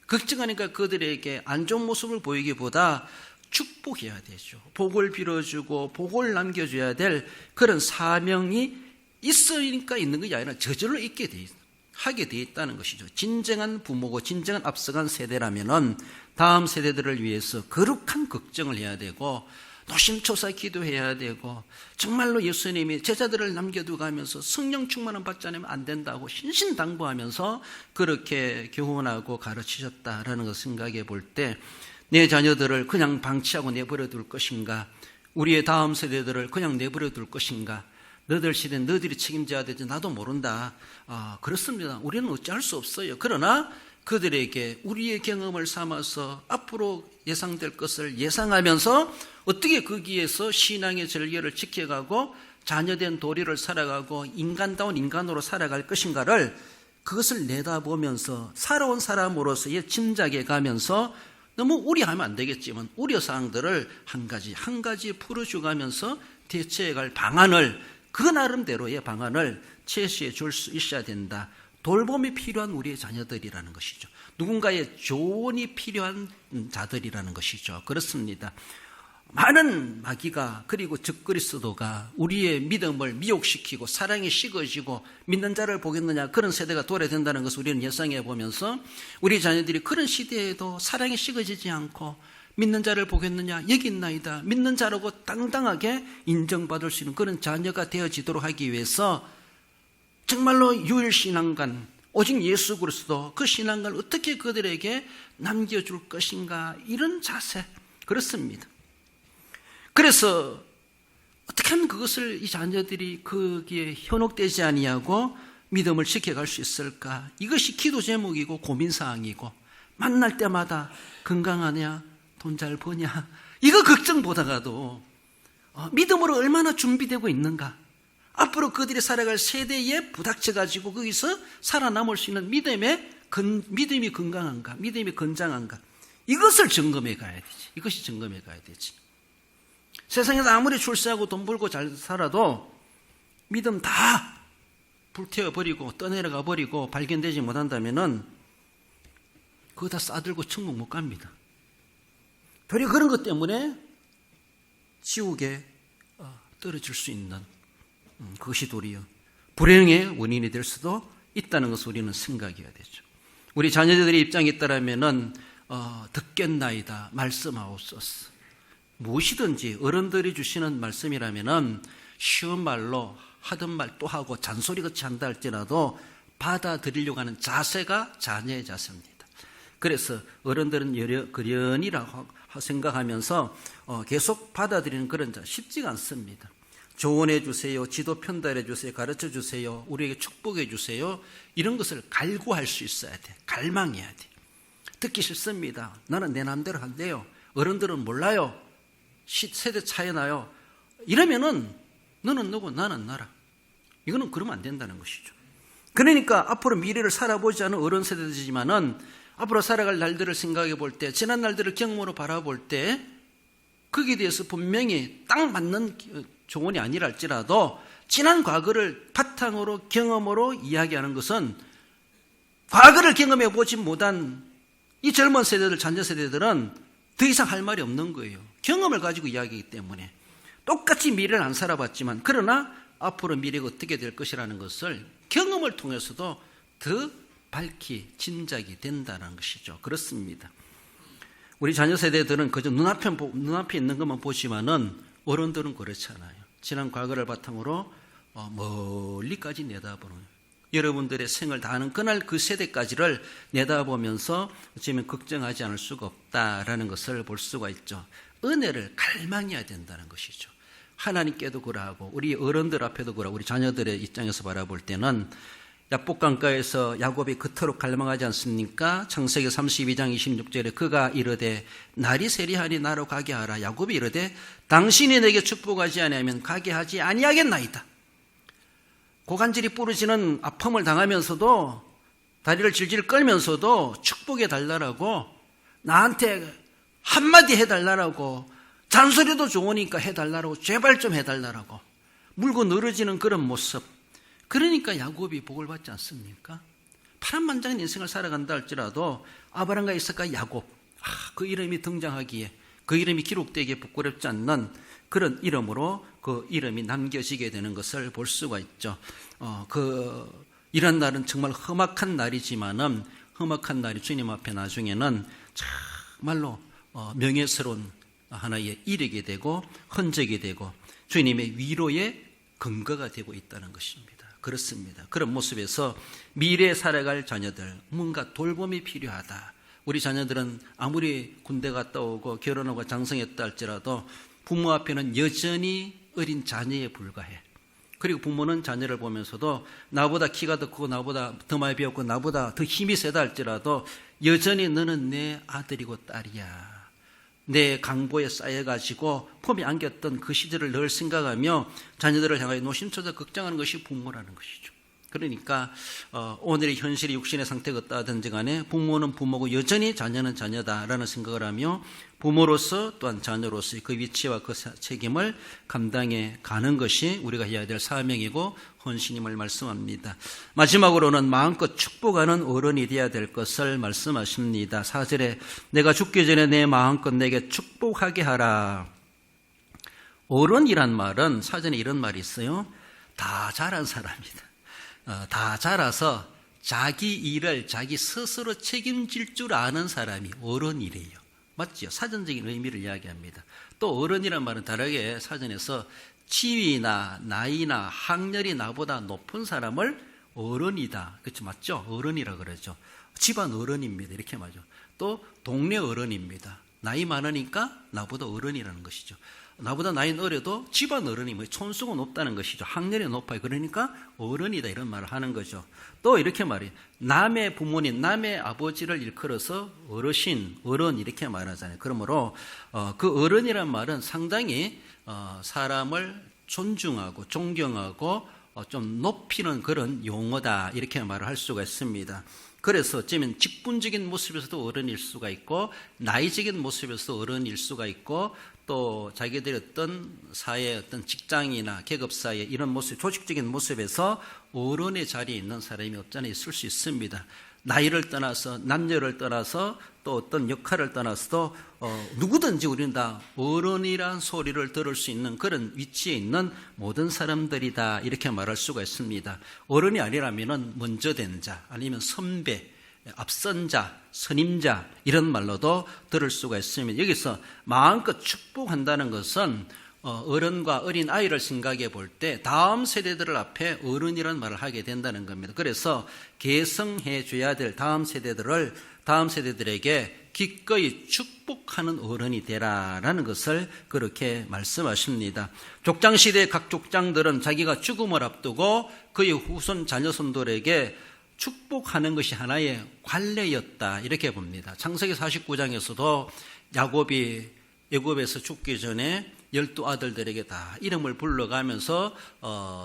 걱정하니까 그들에게 안 좋은 모습을 보이기보다 축복해야 되죠. 복을 빌어주고 복을 남겨줘야 될 그런 사명이 있으니까 있는 것이 아니라 저절로 하게 돼 있다는 것이죠. 진정한 부모고 진정한 앞서간 세대라면은 다음 세대들을 위해서 거룩한 걱정을 해야 되고 노심초사 기도해야 되고 정말로 예수님이 제자들을 남겨두고 가면서 성령 충만을 받지 않으면 안 된다고 신신당부하면서 그렇게 교훈하고 가르치셨다라는 것을 생각해 볼 때 내 자녀들을 그냥 방치하고 내버려 둘 것인가, 우리의 다음 세대들을 그냥 내버려 둘 것인가, 너들 시대 너희들이 책임져야 되지 나도 모른다. 그렇습니다. 우리는 어찌할 수 없어요. 그러나 그들에게 우리의 경험을 삼아서 앞으로 예상될 것을 예상하면서 어떻게 거기에서 신앙의 절개를 지켜가고 자녀된 도리를 살아가고 인간다운 인간으로 살아갈 것인가를 그것을 내다보면서 살아온 사람으로서의 짐작해 가면서 너무 우려하면 안 되겠지만 우려사항들을 한 가지 풀어주가면서 대처해갈 방안을 그 나름대로의 방안을 제시해 줄 수 있어야 된다. 돌봄이 필요한 우리의 자녀들이라는 것이죠. 누군가의 조언이 필요한 자들이라는 것이죠. 그렇습니다. 많은 마귀가 그리고 적그리스도가 우리의 믿음을 미혹시키고 사랑이 식어지고 믿는 자를 보겠느냐 그런 세대가 도래된다는 것을 우리는 예상해 보면서 우리 자녀들이 그런 시대에도 사랑이 식어지지 않고 믿는 자를 보겠느냐 여기 있나이다 믿는 자라고 당당하게 인정받을 수 있는 그런 자녀가 되어지도록 하기 위해서 정말로 유일신앙관 오직 예수 그리스도 그 신앙관을 어떻게 그들에게 남겨줄 것인가 이런 자세 그렇습니다. 그래서 어떻게 하면 그것을 이 자녀들이 거기에 현혹되지 아니하고 믿음을 지켜갈 수 있을까? 이것이 기도 제목이고 고민사항이고 만날 때마다 건강하냐? 돈 잘 버냐? 이거 걱정보다가도 믿음으로 얼마나 준비되고 있는가? 앞으로 그들이 살아갈 세대에 부닥쳐가지고 거기서 살아남을 수 있는 믿음이 건강한가? 믿음이 건장한가? 이것을 점검해 가야 되지. 이것이 점검해 가야 되지. 세상에서 아무리 출세하고 돈 벌고 잘 살아도 믿음 다 불태워버리고 떠내려가 버리고 발견되지 못한다면은 그거 다 싸들고 천국 못 갑니다. 도리어 그런 것 때문에 지옥에 떨어질 수 있는 그것이 도리어 불행의 원인이 될 수도 있다는 것을 우리는 생각해야 되죠. 우리 자녀들의 입장에 있다라면은 듣겠나이다 말씀하옵소서. 무엇이든지 어른들이 주시는 말씀이라면은 쉬운 말로 하던 말 또 하고 잔소리같이 한다 할지라도 받아들이려고 하는 자세가 자녀의 자세입니다. 그래서 어른들은 그련이라고 생각하면서 계속 받아들이는 그런 자 쉽지가 않습니다. 조언해 주세요, 지도 편달해 주세요, 가르쳐 주세요, 우리에게 축복해 주세요. 이런 것을 갈구할 수 있어야 돼. 갈망해야 돼. 듣기 싫습니다. 나는 내 마음대로 한대요. 어른들은 몰라요. 세대 차이 나요. 이러면은 너는 너고 나는 나라. 이거는 그러면 안 된다는 것이죠. 그러니까 앞으로 미래를 살아보지 않은 어른 세대지만은 앞으로 살아갈 날들을 생각해 볼 때, 지난 날들을 경험으로 바라볼 때 거기에 대해서 분명히 딱 맞는 조언이 아니라 할지라도 지난 과거를 바탕으로 경험으로 이야기하는 것은 과거를 경험해 보지 못한 이 젊은 세대들, 잔여 세대들은 더 이상 할 말이 없는 거예요. 경험을 가지고 이야기하기 때문에 똑같이 미래를 안 살아봤지만 그러나 앞으로 미래가 어떻게 될 것이라는 것을 경험을 통해서도 더 밝히 짐작이 된다는 것이죠. 그렇습니다. 우리 자녀 세대들은 그저 눈앞에 있는 것만 보지만은 어른들은 그렇잖아요. 지난 과거를 바탕으로 멀리까지 내다보는 여러분들의 생을 다하는 그날 그 세대까지를 내다보면서 어쩌면 걱정하지 않을 수가 없다라는 것을 볼 수가 있죠. 은혜를 갈망해야 된다는 것이죠. 하나님께도 그러하고 우리 어른들 앞에도 그러하고 우리 자녀들의 입장에서 바라볼 때는 야복강가에서 야곱이 그토록 갈망하지 않습니까? 창세기 32장 26절에 그가 이르되 날이 세리하니 나로 가게 하라. 야곱이 이르되 당신이 내게 축복하지 아니하면 가게 하지 아니하겠나이다. 고관절이 부러지는 아픔을 당하면서도 다리를 질질 끌면서도 축복해 달라고, 나한테 한마디 해달라고, 잔소리도 좋으니까 해달라고, 제발 좀 해달라고 물고 늘어지는 그런 모습. 그러니까 야곱이 복을 받지 않습니까? 파란만장한 인생을 살아간다 할지라도 아브라함과 이삭과 야곱, 그 이름이 등장하기에, 그 이름이 기록되기에 부끄럽지 않는 그런 이름으로 그 이름이 남겨지게 되는 것을 볼 수가 있죠. 이런 날은 정말 험악한 날이지만은, 험악한 날이 주님 앞에 나중에는 정말로 명예스러운 하나의 이력이 되고 흔적이 되고 주님의 위로의 근거가 되고 있다는 것입니다. 그렇습니다. 그런 모습에서 미래에 살아갈 자녀들, 뭔가 돌봄이 필요하다. 우리 자녀들은 아무리 군대 갔다 오고 결혼하고 장성했다 할지라도 부모 앞에는 여전히 어린 자녀에 불과해. 그리고 부모는 자녀를 보면서도 나보다 키가 더 크고 나보다 더 많이 배웠고 나보다 더 힘이 세다 할지라도 여전히 너는 내 아들이고 딸이야. 내 강보에 쌓여가지고 폼이 안겼던 그 시절을 늘 생각하며 자녀들을 향하여 노심초사 걱정하는 것이 부모라는 것이죠. 그러니까 오늘의 현실이 육신의 상태가 어떠하든지 간에 부모는 부모고 여전히 자녀는 자녀다라는 생각을 하며 부모로서 또한 자녀로서의 그 위치와 그 책임을 감당해 가는 것이 우리가 해야 될 사명이고 헌신임을 말씀합니다. 마지막으로는 마음껏 축복하는 어른이 되어야 될 것을 말씀하십니다. 4절에 내가 죽기 전에 내 마음껏 내게 축복하게 하라. 어른이란 말은 사전에 이런 말이 있어요. 다 자란 사람이다. 다 자라서 자기 일을 자기 스스로 책임질 줄 아는 사람이 어른이래요. 맞죠? 사전적인 의미를 이야기합니다. 또 어른이란 말은 다르게 사전에서 지위나 나이나 학렬이 나보다 높은 사람을 어른이다. 그렇죠? 맞죠? 어른이라 그러죠. 집안 어른입니다. 이렇게 말이죠. 또 동네 어른입니다. 나이 많으니까 나보다 어른이라는 것이죠. 나보다 나이는 어려도 집안 어른이 촌수가 높다는 것이죠. 학렬이 높아요. 그러니까 어른이다 이런 말을 하는 거죠. 또 이렇게 말해요. 남의 부모님, 남의 아버지를 일컬어서 어르신, 어른 이렇게 말하잖아요. 그러므로 그 어른이란 말은 상당히 사람을 존중하고 존경하고 좀 높이는 그런 용어다 이렇게 말을 할 수가 있습니다. 그래서 어쩌면 직분적인 모습에서도 어른일 수가 있고 나이적인 모습에서도 어른일 수가 있고 또 자기들의 어떤 사회 어떤 직장이나 계급사회 이런 모습, 조직적인 모습에서 어른의 자리에 있는 사람이 없잖아 있을 수 있습니다. 나이를 떠나서 남녀를 떠나서 또 어떤 역할을 떠나서도 누구든지 우리는 다 어른이란 소리를 들을 수 있는 그런 위치에 있는 모든 사람들이다 이렇게 말할 수가 있습니다. 어른이 아니라면 먼저 된 자 아니면 선배, 앞선 자, 선임자 이런 말로도 들을 수가 있습니다. 여기서 마음껏 축복한다는 것은 어른과 어린 아이를 생각해 볼 때 다음 세대들 앞에 어른이라는 말을 하게 된다는 겁니다. 그래서 계승해 줘야 될 다음 세대들에게 기꺼이 축복하는 어른이 되라라는 것을 그렇게 말씀하십니다. 족장시대의 각 족장들은 자기가 죽음을 앞두고 그의 후손 자녀손들에게 축복하는 것이 하나의 관례였다 이렇게 봅니다. 창세기 49장에서도 야곱이 애굽에서 죽기 전에 12아들들에게 다 이름을 불러가면서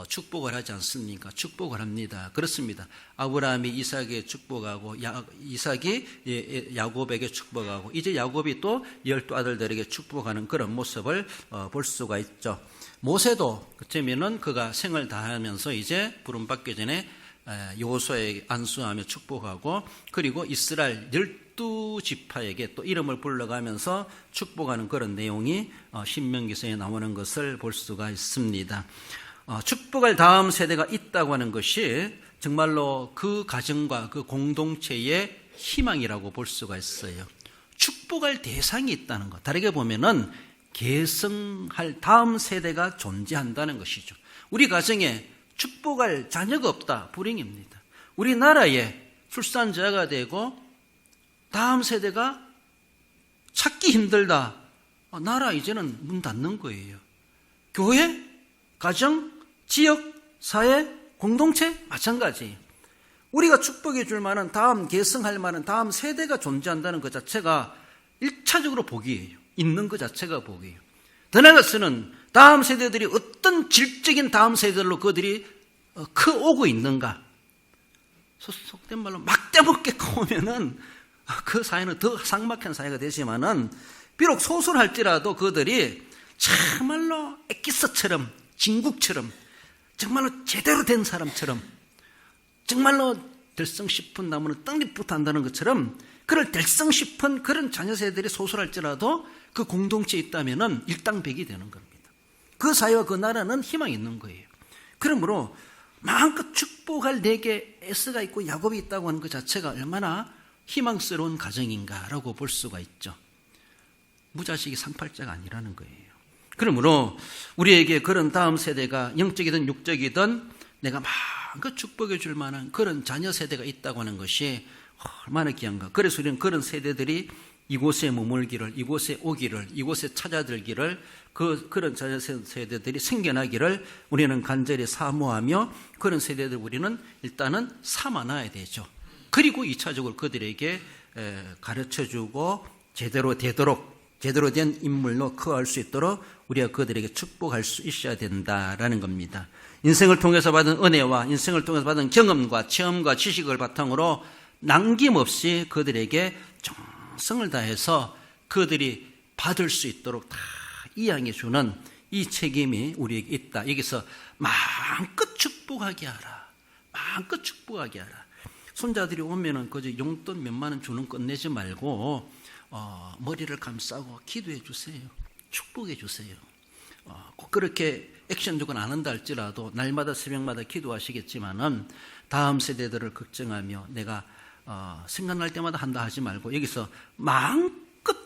축복을 하지 않습니까? 축복을 합니다. 그렇습니다. 아브라함이 이삭에게 축복하고 이삭이 야곱에게 축복하고 이제 야곱이 또 12아들들에게 축복하는 그런 모습을 볼 수가 있죠. 모세도 그때면은 그가 생을 다하면서 이제 부름받기 전에 여호수아에게 안수하며 축복하고 그리고 이스라엘 12지파에게 또 이름을 불러가면서 축복하는 그런 내용이 신명기서에 나오는 것을 볼 수가 있습니다. 축복할 다음 세대가 있다고 하는 것이 정말로 그 가정과 그 공동체의 희망이라고 볼 수가 있어요. 축복할 대상이 있다는 것. 다르게 보면은 계승할 다음 세대가 존재한다는 것이죠. 우리 가정에 축복할 자녀가 없다. 불행입니다. 우리나라에 출산자가 되고 다음 세대가 찾기 힘들다. 나라 이제는 문 닫는 거예요. 교회, 가정, 지역, 사회, 공동체 마찬가지. 우리가 축복해 줄 만한 다음 계승할 만한 다음 세대가 존재한다는 것 자체가 1차적으로 복이에요. 있는 것 자체가 복이에요. 더 나아가서는 다음 세대들이 어떤 질적인 다음 세대들로 그들이 커오고 있는가. 속된 말로 막대먹게 커오면은 그 사회는 더 삭막한 사회가 되지만은 비록 소설할지라도 그들이 정말로 엑기스처럼 진국처럼 정말로 제대로 된 사람처럼 정말로 될성 싶은 나무는 떡잎부터 한다는 것처럼 그를 될성 싶은 그런 자녀 세대들이 소설할지라도 그 공동체에 있다면은 일당백이 되는 겁니다. 그 사회와 그 나라는 희망이 있는 거예요. 그러므로 마음껏 축복할 내게 에서가 있고 야곱이 있다고 하는 것 자체가 얼마나 희망스러운 가정인가라고 볼 수가 있죠. 무자식이 상팔자가 아니라는 거예요. 그러므로 우리에게 그런 다음 세대가 영적이든 육적이든 내가 마음껏 축복해 줄 만한 그런 자녀 세대가 있다고 하는 것이 얼마나 귀한가. 그래서 우리는 그런 세대들이 이곳에 머물기를, 이곳에 오기를, 이곳에 찾아들기를, 그런 자녀 세대들이 생겨나기를 우리는 간절히 사모하며 그런 세대들 우리는 일단은 삼아놔야 되죠. 그리고 2차적으로 그들에게 가르쳐주고 제대로 된 인물로 커갈 수 있도록 우리가 그들에게 축복할 수 있어야 된다라는 겁니다. 인생을 통해서 받은 은혜와 인생을 통해서 받은 경험과 체험과 지식을 바탕으로 남김없이 그들에게 정성을 다해서 그들이 받을 수 있도록 다 이양해 주는 이 책임이 우리에게 있다. 여기서 마음껏 축복하게 하라. 마음껏 축복하게 하라. 손자들이 오면은 그저 용돈 몇만 원 주는 끝내지 말고 머리를 감싸고 기도해 주세요. 축복해 주세요. 꼭 그렇게 액션적으로 안 한다 할지라도 날마다 새벽마다 기도하시겠지만은 다음 세대들을 걱정하며 내가 생각날 때마다 한다 하지 말고 여기서 마음껏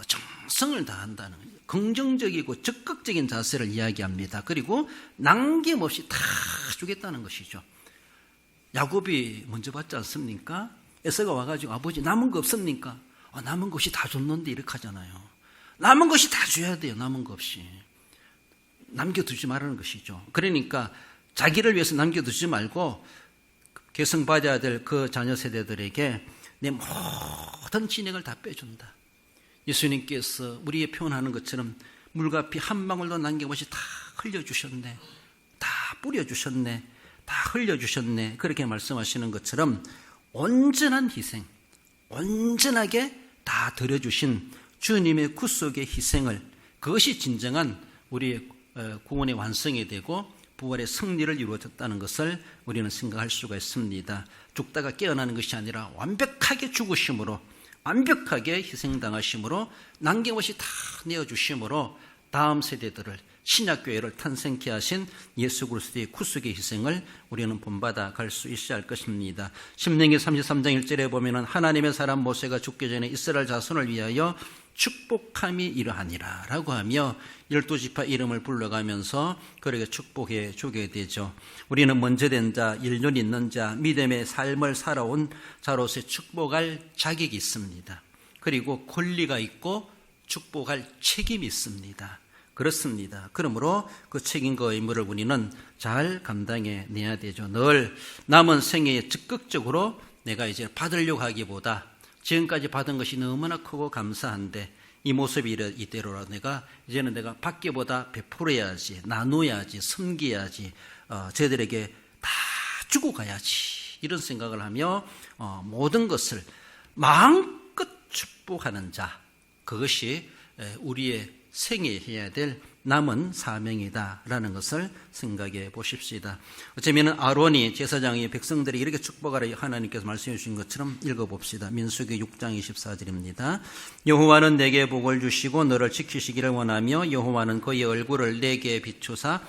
정성을 다한다는 긍정적이고 적극적인 자세를 이야기합니다. 그리고 남김없이 다 주겠다는 것이죠. 야곱이 먼저 받지 않습니까? 에서가 와가지고 아버지 남은 거 없습니까? 남은 것이 다 줬는데 이렇게 하잖아요. 남은 것이 다 줘야 돼요. 남은 거 없이 남겨두지 말라는 것이죠. 그러니까 자기를 위해서 남겨두지 말고 계승받아야 될 그 자녀 세대들에게 내 모든 진액을 다 빼준다. 예수님께서 우리의 표현하는 것처럼 물과 피 한 방울도 남김없이 다 흘려주셨네. 다 뿌려주셨네. 다 흘려주셨네. 그렇게 말씀하시는 것처럼 온전한 희생, 온전하게 다 드려주신 주님의 구속의 희생을, 그것이 진정한 우리의 구원의 완성이 되고 부활의 승리를 이루어졌다는 것을 우리는 생각할 수가 있습니다. 죽다가 깨어나는 것이 아니라 완벽하게 죽으심으로, 완벽하게 희생당하심으로, 남김없이 다 내어주심으로 다음 세대들을, 신약교회를 탄생케 하신 예수 그리스도의 구속의 희생을 우리는 본받아 갈 수 있어야 할 것입니다. 신명기 33장 1절에 보면 하나님의 사람 모세가 죽기 전에 이스라엘 자손을 위하여 축복함이 이러하니라 라고 하며 12지파 이름을 불러가면서 그에게 축복해 주게 되죠. 우리는 먼저 된 자, 일륜 있는 자, 믿음의 삶을 살아온 자로서 축복할 자격이 있습니다. 그리고 권리가 있고 축복할 책임이 있습니다. 그렇습니다. 그러므로 그 책임과 의무를 우리는 잘 감당해 내야 되죠. 늘 남은 생애에 적극적으로 내가 이제 받으려고 하기보다 지금까지 받은 것이 너무나 크고 감사한데 이 모습이 이대로라 이제는 내가 받기보다 베풀어야지, 나눠야지, 섬겨야지, 저희들에게 다 주고 가야지, 이런 생각을 하며 모든 것을 마음껏 축복하는 자, 그것이 우리의 생애에 해야 될 남은 사명이다라는 것을 생각해 보십시다. 어쩌면 아론이 제사장이 백성들이 이렇게 축복하라 하나님께서 말씀해 주신 것처럼 읽어봅시다. 민수기 6장 24절입니다. 여호와는 내게 복을 주시고 너를 지키시기를 원하며 여호와는 그의 얼굴을 내게 비추사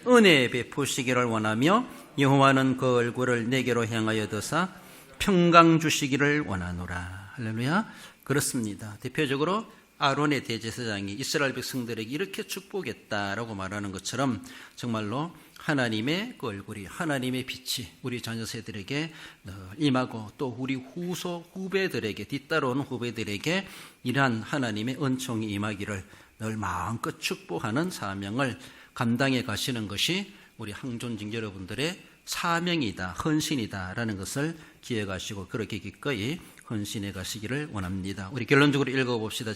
은혜 베푸시기를 원하며 여호와는 그 얼굴을 내게로 향하여 드사 평강 주시기를 원하노라. 할렐루야. 그렇습니다. 대표적으로 아론의 대제사장이 이스라엘 백성들에게 이렇게 축복했다라고 말하는 것처럼 정말로 하나님의 그 얼굴이, 하나님의 빛이 우리 자녀 세대들에게 임하고 또 우리 후배들에게, 뒤따라오는 후배들에게 이러한 하나님의 은총이 임하기를 늘 마음껏 축복하는 사명을 감당해 가시는 것이 우리 항존직 여러분들의 사명이다, 헌신이다라는 것을 기억하시고 그렇게 기꺼이 헌신해 가시기를 원합니다. 우리 결론적으로 읽어봅시다.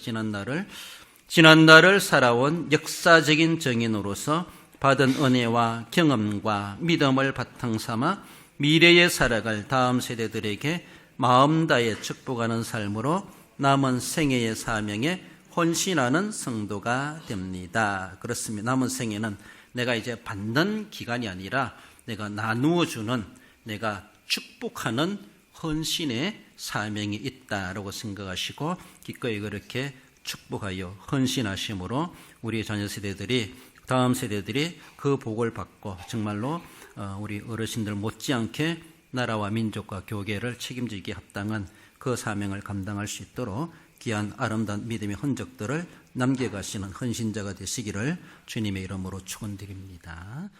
지난날을 살아온 역사적인 증인으로서 받은 은혜와 경험과 믿음을 바탕 삼아 미래에 살아갈 다음 세대들에게 마음 다해 축복하는 삶으로 남은 생애의 사명에 헌신하는 성도가 됩니다. 그렇습니다. 남은 생애는 내가 이제 받는 기간이 아니라 내가 나누어 주는, 내가 축복하는 헌신의 사명이 있다라고 생각하시고 기꺼이 그렇게 축복하여 헌신하심으로 우리 자녀 세대들이, 다음 세대들이 그 복을 받고 정말로 우리 어르신들 못지않게 나라와 민족과 교계를 책임지기에 합당한 그 사명을 감당할 수 있도록 귀한 아름다운 믿음의 흔적들을 남겨가시는 헌신자가 되시기를 주님의 이름으로 축원드립니다.